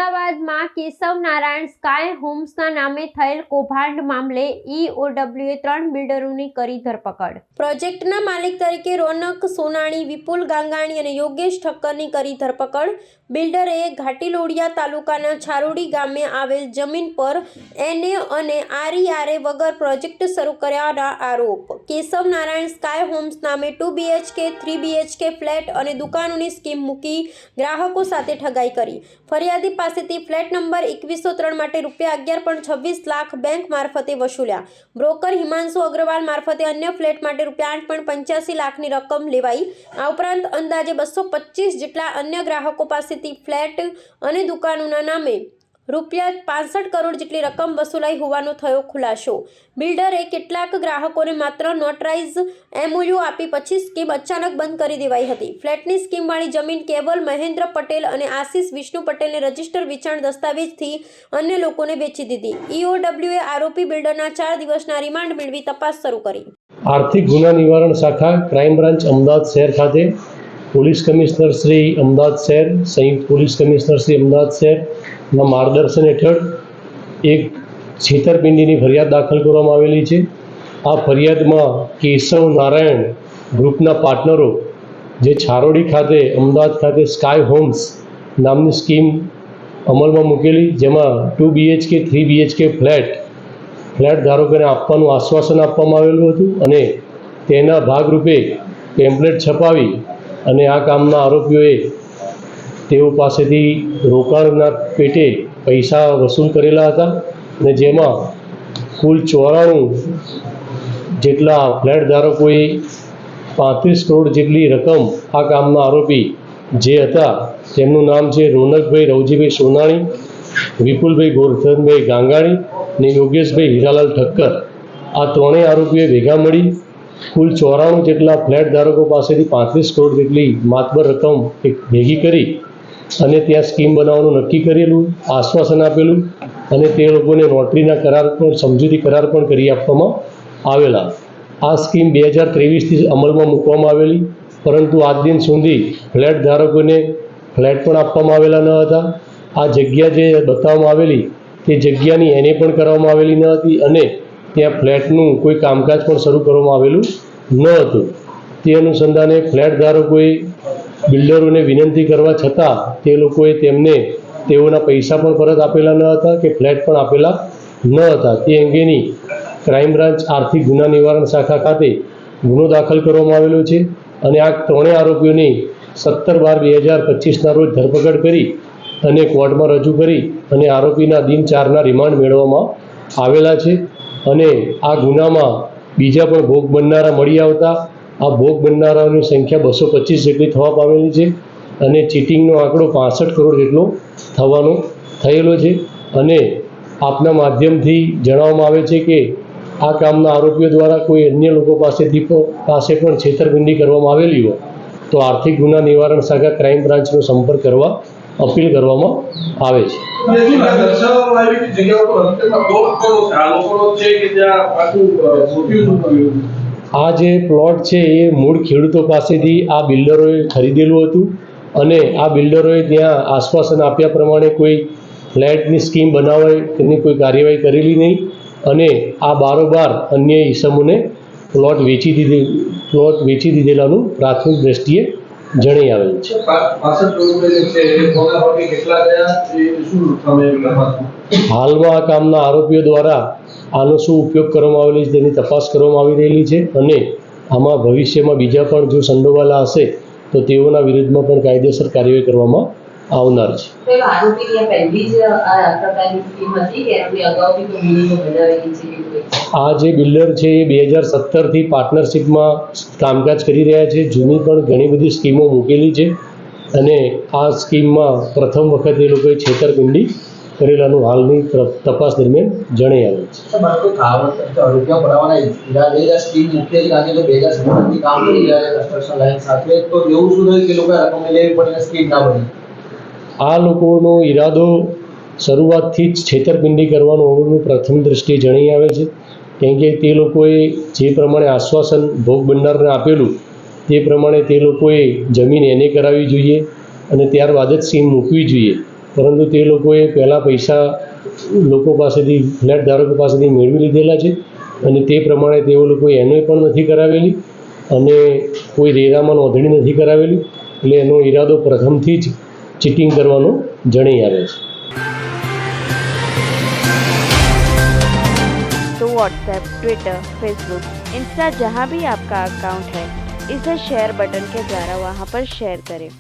અમદાવાદમાં કેશવ નારાયણ સ્કાય હોમ્સના નામે થયેલ કૌભાંડ મામલે EOWએ 3 બિલ્ડરોની કરી ધરપકડ। પ્રોજેક્ટના માલિક તરીકે રોનક સોનાણી, વિપુલ ગાંગાણી અને યોગેશ ઠક્કરની કરી ધરપકડ। બિલ્ડરે ઘાટીલોડિયા તાલુકાના છારોડી ગામે આવેલ જમીન પર NA અને RERA વગર પ્રોજેક્ટ શરૂ કર્યાના આરોપ। કેશવ નારાયણ સ્કાય હોમ્સ નામે 2 BHK 3 BHK ફ્લેટ અને દુકાનોની સ્કીમ મૂકી ગ્રાહકો સાથે ઠગાઈ કરી। ફરિયાદી પાસેથી ફ્લેટ નંબર 2103 માટે ₹11.26 લાખ બેંક મારફતે વસૂલ્યા। બ્રોકર હિમાંશુ અગ્રવાલ મારફતે અન્ય ફ્લેટ માટે ₹8.85 લાખની રકમ લેવાઈ। આ ઉપરાંત અંદાજે 225 જેટલા અન્ય ગ્રાહકો પાસેથી ફ્લેટ અને દુકાનોના નામે ₹65 કરોડ જેટલી રકમ વસૂલાઈ હોવાનો થયો ખુલાસો। બિલ્ડરે કેટલાક ગ્રાહકોને માત્ર નોટરાઇઝ MOU આપી પછી સ્કીમ અચાનક બંધ કરી દેવાઈ હતી। ફ્લેટની સ્કીમવાળી જમીન કેવલ મહેન્દ્ર પટેલ અને આશીષ વિષ્ણુ પટેલને રજીસ્ટર વેચાણ દસ્તાવેજથી અન્ય લોકોને વેચી દીધી। EOWએ આરોપી બિલ્ડરના 4 દિવસના રિમાન્ડ મેળવી તપાસ શરૂ કરી। આર્થિક ગુના નિવારણ શાખા ક્રાઇમ બ્રાન્ચ અમદાવાદ શહેર ખાતે પોલીસ કમિશનર શ્રી અમદાવાદ શહેર, સંયુક્ત પોલીસ કમિશનર શ્રી અમદાવાદ શહેરના માર્ગદર્શન હેઠળ એક છેતરપિંડીની ફરિયાદ દાખલ કરવામાં આવેલી છે। આ ફરિયાદમાં કેશવ નારાયણ ગ્રુપના પાર્ટનરો જે છારોડી ખાતે અમદાવાદ ખાતે સ્કાય હોમ્સ નામની સ્કીમ અમલમાં મૂકેલી, જેમાં 2 BHK 3 BHK ફ્લેટ ધારકોને આપવાનું આશ્વાસન આપવામાં આવેલું હતું અને તેના ભાગરૂપે ટેમ્પલેટ છપાવી અને આ કામના આરોપીઓએ તેઓ પાસેથી રોકાણના પેટે પૈસા વસૂલ કરેલા હતા અને જેમાં કુલ 94 જેટલા ફ્લેટ ધારકોએ 35 કરોડ જેટલી રકમ આ કામના આરોપી જે હતા તેમનું નામ છે રોનકભાઈ રવજીભાઈ સોનાણી, વિપુલભાઈ ગોરધનભાઈ ગાંગાણી અને યોગેશભાઈ હીરાલાલ ઠક્કર, આ ત્રણેય આરોપીઓએ ભેગા મળી કુલ 94 જેટલા ફ્લેટ ધારકો પાસેથી 35 કરોડ જેટલી માતબર રકમ ભેગી કરી અને ત્યાં સ્કીમ બનાવવાનું નક્કી કરેલું, આશ્વાસન આપેલું અને તે લોકોને નોટરીના કરાર પણ સમજૂતી કરાર પણ કરી આપવામાં આવેલા। આ સ્કીમ 2023થી અમલમાં મૂકવામાં આવેલી, પરંતુ આજ દિન સુધી ફ્લેટ ધારકોને ફ્લેટ પણ આપવામાં આવેલા ન હતા। આ જગ્યા જે બતાવવામાં આવેલી તે જગ્યાની NA પણ કરવામાં આવેલી ન હતી અને ત્યાં ફ્લેટનું કોઈ કામકાજ પણ શરૂ કરવામાં આવેલું ન હતું। તે અનુસંધાને ફ્લેટ ધારકોએ બિલ્ડરોને વિનંતી કરવા છતાં તે લોકોએ તેઓના પૈસા પણ પરત આપેલા ન હતા કે ફ્લેટ પણ આપેલા ન હતા। તે અંગેની ક્રાઇમ બ્રાન્ચ આર્થિક ગુના નિવારણ શાખા ખાતે ગુનો દાખલ કરવામાં આવેલો છે અને આ ત્રણેય આરોપીઓની 17/12/2025ના રોજ ધરપકડ કરી અને કોર્ટમાં રજૂ કરી અને આરોપીના દિન 4ના રિમાન્ડ મેળવવામાં આવેલા છે અને આ ગુનામાં બીજા પણ ભોગ બનનારા મળી આવતા આ ભોગ બનનારાઓની સંખ્યા 225 જેટલી થવા પામેલી છે અને ચીટિંગનો આંકડો 65 કરોડ જેટલો થવાનો થયેલો છે। અને આપના માધ્યમથી જણાવવામાં આવે છે કે આ કામના આરોપીઓ દ્વારા કોઈ અન્ય લોકો પાસે પણ છેતરપિંડી કરવામાં આવેલી હોય તો આર્થિક ગુના નિવારણ શાખા ક્રાઇમ બ્રાન્ચનો સંપર્ક કરવા અપીલ કરવામાં આવે છે। આ જે પ્લોટ છે એ મૂળ ખેડૂતો પાસેથી આ બિલ્ડરોએ ખરીદેલું હતું અને આ બિલ્ડરોએ ત્યાં આશ્વાસન આપ્યા પ્રમાણે કોઈ ફ્લેટની સ્કીમ બનાવવા તેની કોઈ કાર્યવાહી કરેલી નહીં અને આ બારોબાર અન્ય ઈસમોને પ્લોટ વેચી દીધેલાનું પ્રાથમિક દ્રષ્ટિએ જણાઈ આવેલ છે। હાલમાં આ કામના આરોપીઓ દ્વારા આનો શું ઉપયોગ કરવામાં આવેલો છે તેની તપાસ કરવામાં આવી રહેલી છે અને આમાં ભવિષ્યમાં બીજા પણ જો સંડોવાયેલા હશે તો તેઓના વિરુદ્ધમાં પણ કાયદેસર કાર્યવાહી કરવામાં આવનાર છે। આ જે બિલ્ડર છે એ 2017થી પાર્ટનરશિપમાં કામકાજ કરી રહ્યા છે। જૂની પણ ઘણી બધી સ્કીમો મૂકેલી છે અને આ સ્કીમમાં પ્રથમ વખત એ લોકોએ છેતરપિંડી કરેલાનું હાલની તપાસ દરમિયાન જણાઈ આવે છે। આ લોકોનો ઈરાદો શરૂઆતથી જ છેતરપિંડી કરવાનો હોવાનું પ્રથમ દ્રષ્ટિએ જણાઈ આવે છે, કેમ કે તે લોકોએ જે પ્રમાણે આશ્વાસન ભોગ બનનારને આપેલું તે પ્રમાણે તે લોકોએ જમીન NA કરાવવી જોઈએ અને ત્યારબાદ જ સ્કીમ મૂકવી જોઈએ પરંતુ તે લોકોએ પહેલાં પૈસા લોકો પાસેથી ફ્લેટ ધારકો પાસેથી મેળવી લીધેલા છે અને તે પ્રમાણે તેઓ લોકોએ એનઓએ પણ નથી કરાવેલી અને કોઈ રેરામાં નોંધણી નથી કરાવેલી, એટલે એનો ઈરાદો પ્રથમથી જ ચીટિંગ કરવાનો જણાઈ આવે છે. तो व्हाट्सएप, ट्विटर, फेसबुक, इंस्टा जहाँ भी आपका अकाउंट है, इसे शेयर बटन के द्वारा वहाँ पर शेयर करें